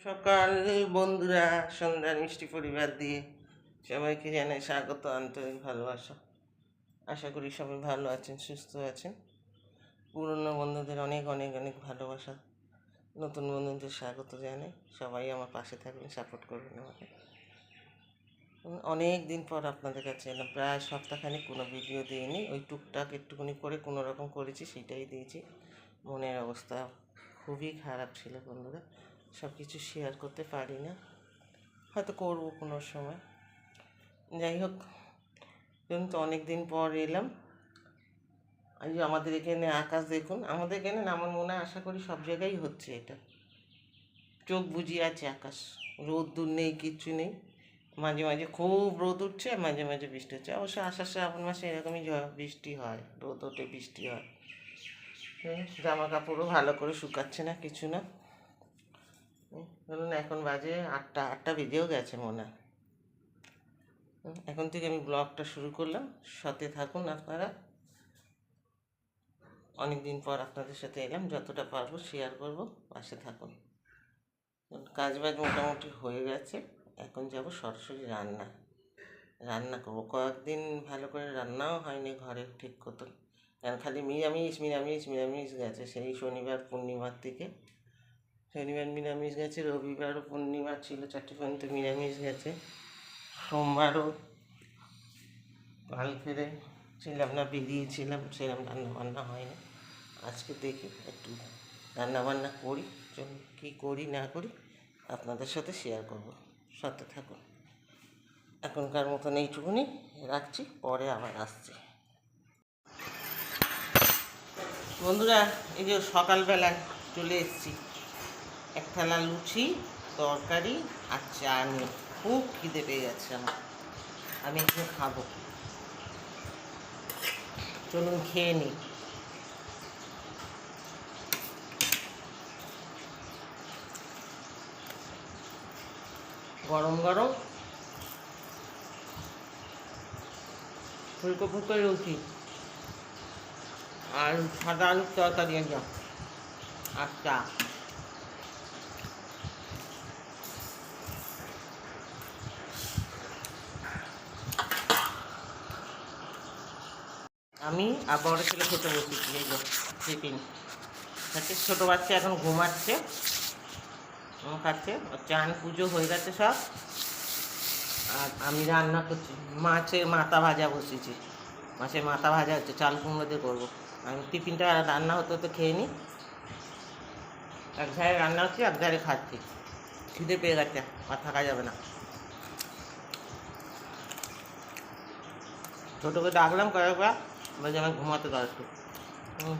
সকাল বন্ধুরা, সন্ধ্যার মিষ্টি পরিবার দিয়ে সবাইকে জানাই স্বাগত, আন্তরিক ভালোবাসা। আশা করি সবাই ভালো আছেন, সুস্থ আছেন। পুরনো বন্ধুদের অনেক অনেক অনেক ভালোবাসা, নতুন বন্ধুদের স্বাগত জানাই। সবাই আমার পাশে থাকবেন, সাপোর্ট করবেন আমাকে। অনেক দিন পর আপনাদের কাছে এলাম, প্রায় সপ্তাহখানিক কোনো ভিডিও দিইনি। ওই টুকটাক একটুখানি করে কোনো রকম করেছি, সেটাই দিয়েছি। মনের অবস্থা খুবই খারাপ ছিল বন্ধুরা, সব কিছু শেয়ার করতে পারি না, হয়তো করবো কোনো সময়। যাই হোক, কিন্তু অনেক দিন পর এলাম। এই যে আমাদের এখানে আকাশ দেখুন, আমাদের এখানে না, আমার মনে হয়, আশা করি সব জায়গায় হচ্ছে এটা। চোখ বুজিয়ে আছে আকাশ, রোদ নেই, কিচ্ছু নেই। মাঝে মাঝে খুব রোদ উঠছে, মাঝে মাঝে বৃষ্টি হচ্ছে। অবশ্য আষাঢ় শ্রাবণ মাসে এরকমই বৃষ্টি হয়, রোদ ওঠে, বৃষ্টি হয়। জামা কাপড়ও ভালো করে শুকাচ্ছে না, কিছু না। ধরুন এখন বাজে 8টা বেজেও গেছে মনে হয়। এখন থেকে আমি ব্লগটা শুরু করলাম, সাথে থাকুন আপনারা। অনেক দিন পর আপনাদের সাথে এলাম, যতটা পারবো শেয়ার করব, পাশে থাকুন। কাজবাজ মোটামুটি হয়ে গেছে, এখন যাব সরাসরি রান্না করবো। কয়েকদিন ভালো করে রান্নাও হয়নি ঘরে ঠিক মতো, কারণ খালি নিরামিষ নিরামিষ নিরামিষ গেছে। সেই শনিবার পূর্ণিমার থেকে, শনিবার নিরামিষ গেছে, রবিবারও পূর্ণিমা ছিল, 4টে পর্যন্ত নিরামিষ গেছে। সোমবারও কাল ফিরে ছিলাম না, বেরিয়েছিলাম, সেরকম রান্নাবান্না হয়নি। আজকে দেখি একটু রান্নাবান্না করি, চলুন কী করি না করি আপনাদের সাথে শেয়ার করব, সাথে থাকুন। এখনকার মতন এইটুকুনি রাখছি, পরে আবার আসছি। বন্ধুরা, এই যে সকালবেলায় চলে এসেছি, এক থালা লুচি, তরকারি আর চা নিয়ে। খুব খিদে পেয়ে যাচ্ছে আমার, আমি একটু খাবো, চলুন খেয়ে নিই। গরম গরম ফুলকো ফুলকো লুচি আর সাদা আলুর তরকারি একদম, আর চা। আমি আর বড় ছেলে খেতে বসেছি, এই যে টিফিন খাচ্ছে। ছোটো বাচ্চা এখন ঘুমাচ্ছে, খাচ্ছে। চান পুজো হয়ে গেছে সব, আর আমি রান্না করছি। মাছের মাথা ভাজা বসেছি, মাছের মাথা ভাজা হচ্ছে, চাল কুমড়ো দিয়ে করবো। আমি টিফিনটা রান্না হতে হতে খেয়ে নিই। এক ধারে রান্না হচ্ছে, এক ধারে খাচ্ছি। খিদে পেয়ে গেছে, আর থাকা যাবে না। ছোটোকে ডাকলাম কয়েকবার, বলছে আমার ঘুমাতে দাও একটু।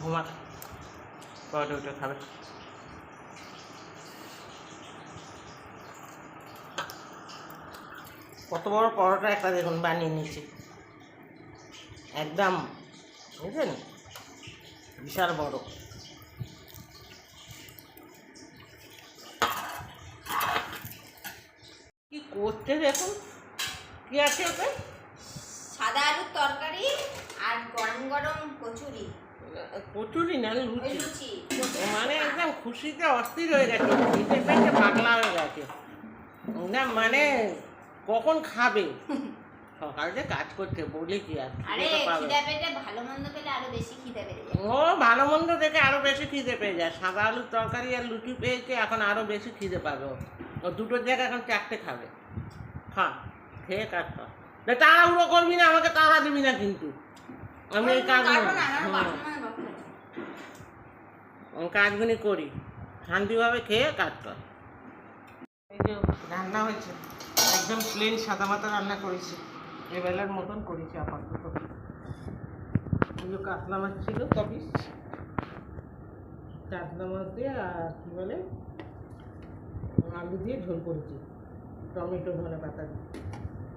ঘুমা, পরে উঠে খাবে। কত বড় পরোটা একটা দেখুন বানিয়ে নিয়েছি, একদম, বুঝলেন, বিশাল বড়। কি করছে দেখুন, কি আছে ওতে? সাদা আলুর তরকারি আর গরম গরম কচুরি। কচুরি না, লুচি। লুচি মানে একদম খুশিতে অস্থির হয়ে গেছে, নিজের কাছে পাগলা হয়ে গেছে না। মানে কখন খাবে, সকাল যে কাজ করছে বলে কি আর। আরে খিদে পেটে ভালো মন্দ পেলে আরো বেশি খিদে পেয়ে যায়। ও ভালো মন্দ দেখে আরো বেশি খিদে পেয়ে যায়। সাদা আলুর তরকারি আর লুচি পেয়েছে, এখন আরো বেশি খিদে পাবে। ও দুটোর জায়গায় এখন 4টে খাবে। হ্যাঁ, খেয়ে কাজ কর, তাড়াহুড়ো করবি না, আমাকে তাড়া দিবি না কিন্তু। আমি এই কাজগুলি করি, শান্তিভাবে খেয়ে কাজ কর। এই যে রান্না হয়েছে, একদম প্লেন সাদা মাথা রান্না করেছি, এবেলার মতন করেছি আপাতত। এই যে কাতলা মাছ ছিল কপিস, কাতলা মাছ দিয়ে আর কী বলে আলু দিয়ে ঝোল করেছি, টমেটো ধনে পাতা দিয়ে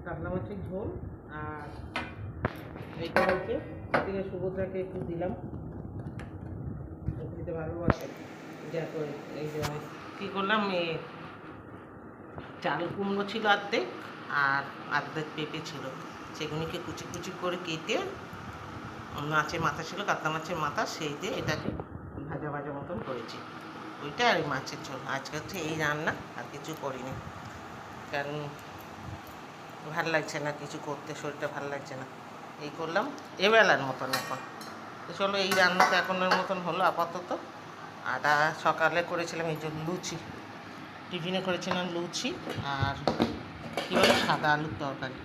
কাতলা মাছের ঝোল। আর এইটা হচ্ছে এদিকে সুভদ্রাকে একটু দিলাম, দিতে ভালোবাসে। যা করে এই যে কী করলাম, চাল কুমড়ো ছিল অর্ধেক, আর অর্ধেক পেঁপে ছিল, সেগুলিকে কুচি কুচি করে কেটে, মাছের মাথা ছিল, কাতলা মাছের মাথা, সেই দিয়ে এটাকে ভাজা ভাজা মতন করেছি। ওইটা আর এই মাছের ঝোল। আজকে হচ্ছে এই রান্না, আর কিছু করিনি, কারণ ভাল লাগছে না কিছু করতে, শরীরটা ভাল লাগছে না। এই করলাম এবেলার মতন এখন। তো চলো এই রান্নাটা এখনের মতন হলো আপাতত। আর সকালে করেছিলাম এই যে লুচি, টিফিনে করেছিলাম লুচি আর কী বলে সাদা আলুর তরকারি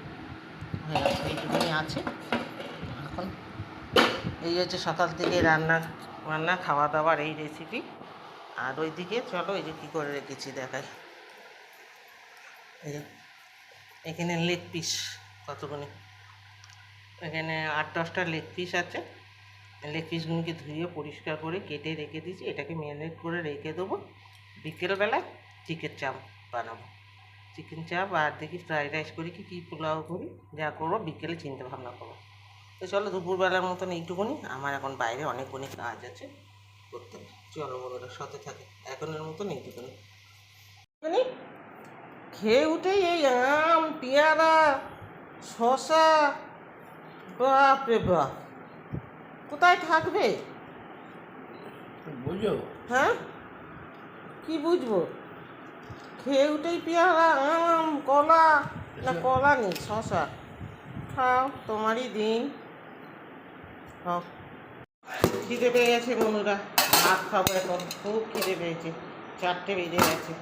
হয়ে গেছে, এইটুকুনি আছে এখন। এই হচ্ছে সকাল থেকে রান্না খাওয়া দাওয়ার এই রেসিপি। আর ওইদিকে চলো এই যে কী করে রেখেছি দেখাই। এই যে এখানে লেগ পিস কতগুলি, এখানে 8-10টা লেগ পিস আছে। লেগ পিসগুলোকে ধুয়ে পরিষ্কার করে কেটে রেখে দিয়েছি। এটাকে ম্যারিনেট করে রেখে দেবো, বিকেলবেলায় চিকেন চাপ বানাবো। চিকেন চাপ আর দেখি ফ্রাইড রাইস করি কি পোলাও করি, যা করবো বিকেলে চিন্তা ভাবনা করবো। তো চলো দুপুরবেলার মতন এইটুকুনি, আমার এখন বাইরে অনেকগুলি কাজ আছে করতে হবে। চলো বন্ধুরা সাথে থাকে, এখনের মতন এইটুকুনি। খেয়ে উঠেই এই আম, পেয়ারা, শশা, বাপ রে বাপ, কোথায় থাকবে বুঝো? হ্যাঁ, কি বুঝবো? খেয়ে উঠেই পেয়ারা, আম, কলা, না কলা নেই, শশা। খাও, তোমারই দিন। খাও। খিদে পেয়ে গেছে বন্ধুরা, ভাত খাবো এখন, খুব খিদে পেয়েছে। 4টে বেজে গেছে,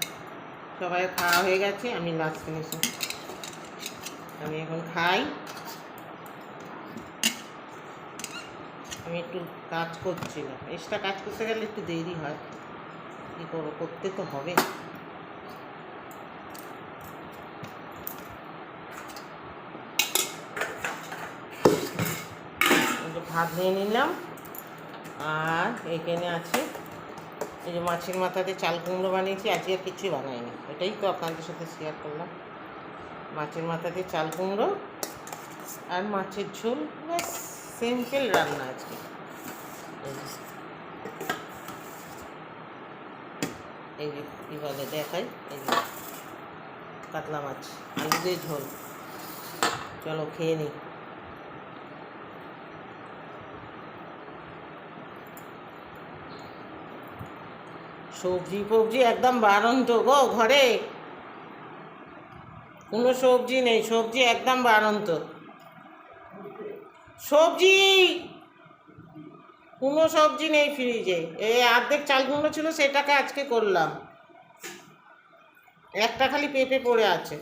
সবাই খাওয়া হয়ে গেছে, আমি লাস্ট ফিনিশিং। আমি এখন খাই। আমি একটু কাজ করছিলাম, এক্সট্রা কাজ করতে গেলে একটু দেরি হয়, কী করবো, করতে তো হবে। ভাত নিয়ে নিলাম, আর এখানে আছে এই যে মাছের মাথা দিয়ে চাল কুমড়ো বানিয়েছি। আজকে আর কিছুই বানাইনি, এটাই তো আপনাদের সাথে শেয়ার করলাম। মাছের মাথা দিয়ে চাল কুমড়ো আর মাছের ঝোল, ব্যাস সিম্পল রান্না আজকে। এই যে কী বলে দেখাই, এই যে কাতলা মাছ, আলু দিয়ে ঝোল। চলো খেয়ে নিই। সবজি ফবজি একদম বারণ তো গো, ঘরে কোনো সবজি নেই, সবজি একদম বারণ তো। সবজি, কোনো সবজি নেই ফ্রিজে। এই অর্ধেক চাল কুমড়ো ছিল, সেটাকে আজকে করলাম, একটা খালি পেঁপে পড়ে আছে।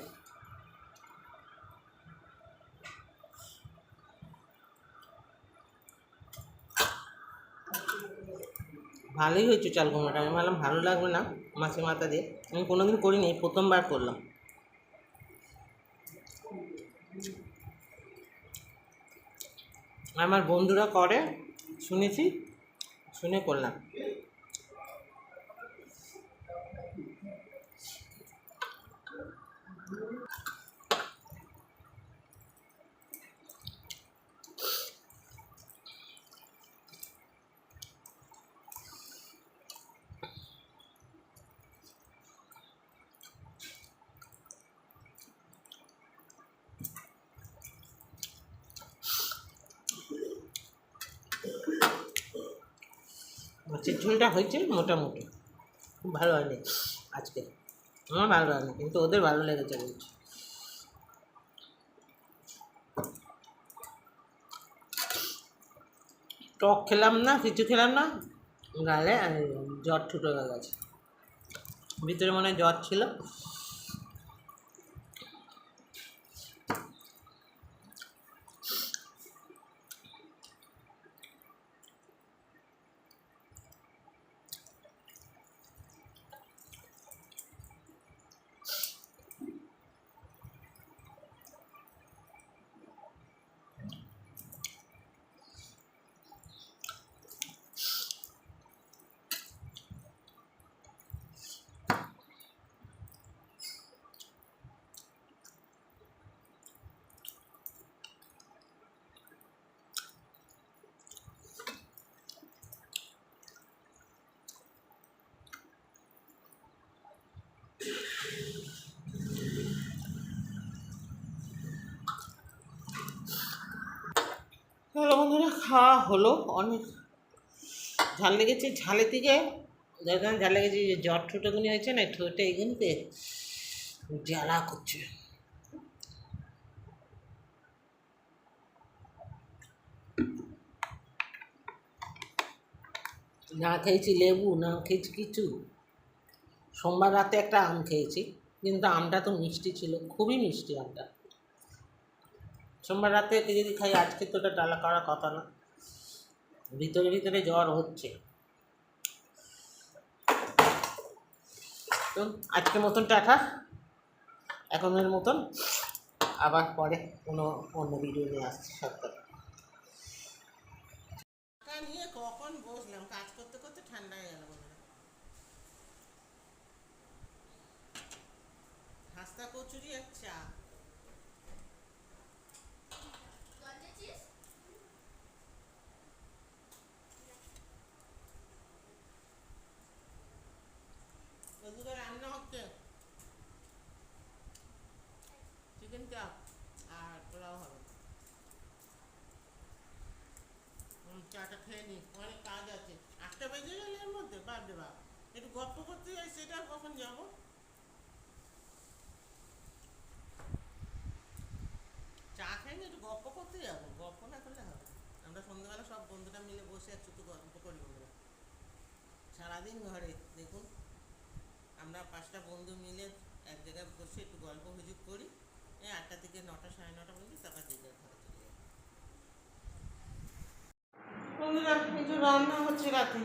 ভালোই হয়েছে চাল কুমড়োটা, আমি ভাবলাম ভালো লাগবে না মাছের মাথা দিয়ে, আমি কোনোদিন করিনি, প্রথমবার করলাম। আমার বন্ধুরা করে শুনেছি, শুনে করলাম। মাছের ঝোলটা হয়েছে মোটামুটি, খুব ভালো হয়নি আজকে, আমার ভালো হয়নি, কিন্তু ওদের ভালো লেগেছে বলছে। টক খেলাম না, কিছু খেলাম না, গালে জ্বর ঠুটো হয়ে গেছে, ভিতরে মনে হয় জ্বর ছিল। হ্যালো বন্ধুরা, খাওয়া হলো, অনেক ঝাল লেগেছে, ঝালের দিকে দেখেন যা লেগেছে, যে জ্বর ঠোঁটেগুনি হয়েছে না, ঠোঁটে এগুলিতে জ্বালা করছে। না খেয়েছি লেবু, না খেয়েছি কিছু। সোমবার রাতে একটা আম খেয়েছি, কিন্তু আমটা তো মিষ্টি ছিল, খুবই মিষ্টি আমটা। সোমবার রাতে যদি খাই, আজকে তো ওটা ডালা করার কথা না। ভিতরে ভিতরে জ্বর হচ্ছে। তো আজকের মতন টাটা, এখনের মতন। আবার পরে কোনো অন্য ভিডিও নিয়ে আসছি সপ্তাহে। নিয়ে কখন বসলাম, কাজ করতে করতে ঠান্ডা হয়ে গেল। হাস্তা কচুরি আর চা। ওদিকে রান্না হচ্ছে চিকেন চাপ আর পোলাও হবে। চাটা খেয়ে নি, অনেক কাজ আছে। 8টা বেজে গেল, এর মধ্যে বাদ দে বাপ, একটু গল্প করতে যাই, সেটা আর কখন যাবো। চা খেয়ে একটু গল্প করতে যাবো, গল্প না করলে হবে। আমরা সন্ধ্যেবেলা সব বন্ধুরা মিলে বসে একটু তো গল্প করি। বন্ধুরা সারাদিন ঘরে দেখুন, আমরা 5টা বন্ধু মিলে এক জায়গায় বসে একটু গল্প হুজুগ করি। এই 8টা থেকে 9টা, 9:30 পর্যন্ত, তারপর যে যার ঘরে চলে যাই। বন্ধুরা কিছু রান্না হচ্ছে রাতে।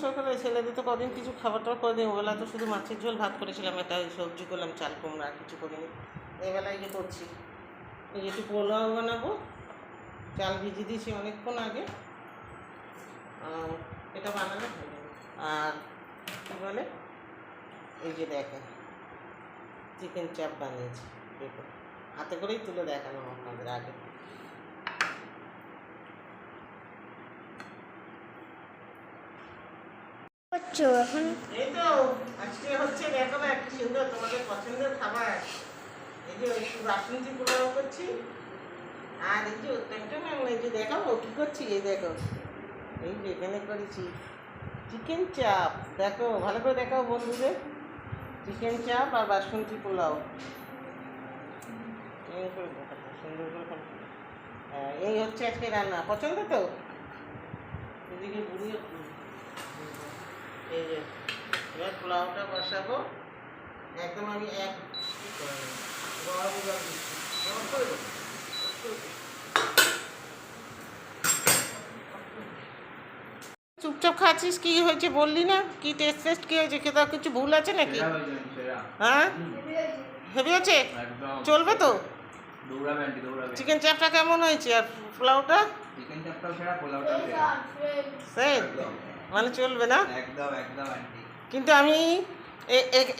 সকালে ছেলেদের তো কদিন কিছু খাবার টাবার করে দিই। ওবেলা তো শুধু মাছের ঝোল ভাত করেছিলাম, একটা সবজি করলাম, চাল কুমড়া, আর কিছু করিনি। এবেলায় যে করছি, এই একটু পোলাও বানাবো। চাল ভিজিয়ে দিয়েছি অনেকক্ষণ আগে, এটা বানালে ভালো হবে। আর কী বলে, এই যে দেখেন চিকেন চাপ বানিয়েছি, দেখুন হাতে করেই তুলে দেখানো আপনাদের আগে। এখন এই তো আজকে হচ্ছে, দেখো একটা সুন্দর তোমাদের পছন্দের খাবার। এই যে একটু বাসন্তী পোলাও করছি, আর এই যে এই যে দেখাবো কী করছি, এই দেখো এই যে এখানে করেছি চিকেন চাপ। দেখো ভালো করে দেখাও বন্ধুদের, চিকেন চাপ আর বাসন্তী পোলাও। এই করে দেখাবো সুন্দর করে। এই হচ্ছে আজকে রান্না, পছন্দ তো। এদিকে বুড়িয়ে এই যে এবার পোলাওটা বসাবো। একদম আমি গরম জল দিচ্ছি। চুপচাপ খাচ্ছিস, কি হয়েছে বললি না? কি টেস্ট কি হয়েছে? খেতে কিছু ভুল আছে নাকি? হ্যাঁ, হেভি আছে, চলবে তো? চিকেন চাপটা কেমন হয়েছে আর পোলাওটা? সেই মানে চলবে না কিন্তু আমি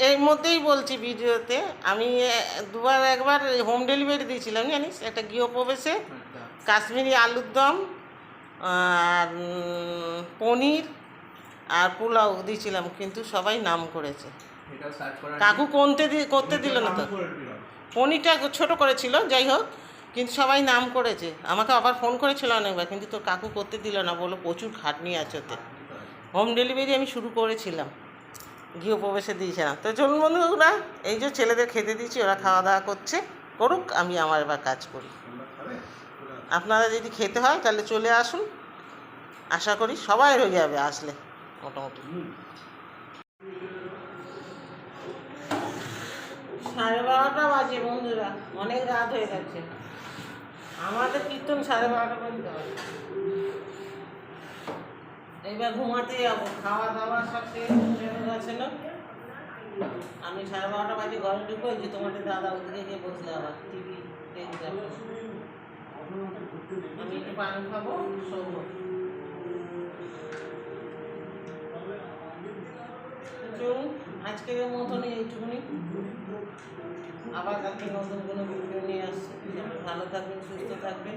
এর মধ্যেই বলছি ভিডিওতে, আমি একবার হোম ডেলিভারি দিয়েছিলাম জানিস, একটা গৃহপ্রবেশে। কাশ্মীরি আলুর দম আর পনির আর পোলাও দিয়েছিলাম, কিন্তু সবাই নাম করেছে। কাকু করতে দিল না তো, পনিরটা ছোট করেছিল, যাই হোক, কিন্তু সবাই নাম করেছে। আমাকে আবার ফোন করেছিল অনেকবার, কিন্তু তোর কাকু করতে দিল না, বললো প্রচুর খাটনি আছে ওতে। হোম ডেলিভারি আমি শুরু করেছিলাম, গৃহপ্রবেশে দিয়েছিলাম। তো চলুন বন্ধুরা, এই যে ছেলেদের খেতে দিয়েছি, ওরা খাওয়া দাওয়া করছে, করুক, আমি আমার এবার কাজ করি। আপনারা যদি খেতে হয় তাহলে চলে আসুন, আশা করি সবাই হয়ে যাবে আসলে মোটামুটি। 12:30 বাজে বন্ধুরা, অনেক রাত হয়ে যাচ্ছে। আমাদের কীর্তন 12:30 পর্যন্ত হয়। এইবার ঘুমাতে যাবো, খাওয়া দাওয়া সব শেষ আছে না। আমি 12:30 বাজে ঘরে ঢুকবো, যে তোমাদের দাদা ওদিকে গিয়ে বসলে আবার টিভি দেখবে। আমি একটু পান খাবো, শোবো। চলুন আজকের মতনই এইটুকুনি, আবার কালকে নতুন কোনো ভিডিও নিয়ে আসছি। ভালো থাকবেন, সুস্থ থাকবেন,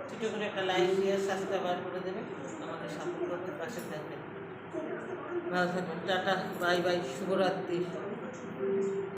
ছোটো করে একটা লাইক দিয়ে সাবস্ক্রাইব করে দেবেন, আমাদের সাপোর্ট করতে পাশে থাকবেন। ভালো থাকবেন, টাটা, বাই বাই, শুভরাত্রি।